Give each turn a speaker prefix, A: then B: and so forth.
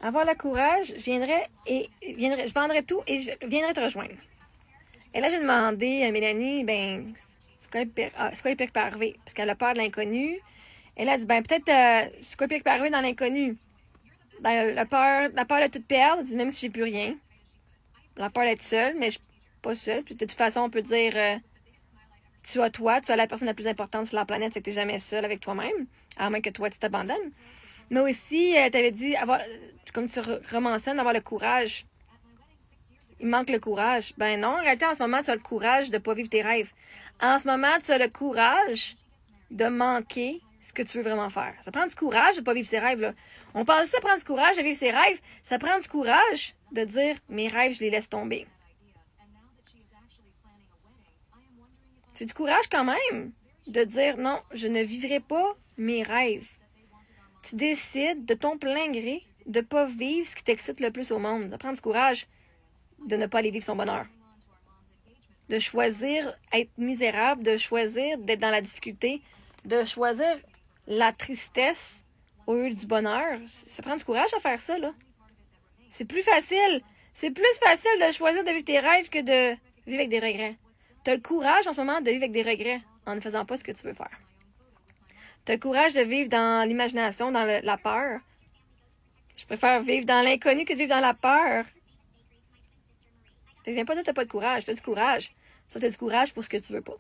A: avoir le courage, je vendrais tout et je viendrais te rejoindre. Et là, j'ai demandé à Mélanie, ben, c'est quoi le pire qui peut arriver? Parce qu'elle a peur de l'inconnu. Et là, elle dit, ben, peut-être, c'est quoi le pire qui peut arriver dans l'inconnu? Ben, la peur de tout perdre, elle dit, même si j'ai plus rien. La peur d'être seule, mais je suis pas seule. Puis de toute façon, on peut dire, tu as la personne la plus importante sur la planète, fait que t'es jamais seule avec toi-même, à moins que toi, tu t'abandonnes. Mais aussi, t'avais dit, comme tu rementionnes, avoir le courage. Il manque le courage. Ben non, en réalité, en ce moment, tu as le courage de pas vivre tes rêves. En ce moment, tu as le courage de manquer ce que tu veux vraiment faire. Ça prend du courage de pas vivre ses rêves, là. On pense que ça prend du courage de vivre ses rêves. Ça prend du courage de dire, mes rêves, je les laisse tomber. C'est du courage quand même de dire, non, je ne vivrai pas mes rêves. Tu décides de ton plein gré de pas vivre ce qui t'excite le plus au monde. Ça prend du courage de ne pas aller vivre son bonheur. De choisir être misérable, de choisir d'être dans la difficulté, de choisir la tristesse au lieu du bonheur. Ça prend du courage à faire ça, là. C'est plus facile. C'est plus facile de choisir de vivre tes rêves que de vivre avec des regrets. Tu as le courage en ce moment de vivre avec des regrets en ne faisant pas ce que tu veux faire. Tu as le courage de vivre dans l'imagination, dans la peur. Je préfère vivre dans l'inconnu que de vivre dans la peur. Ça vient pas dire que t'as pas de courage. T'as du courage. Ça, t'as du courage pour ce que tu veux pas.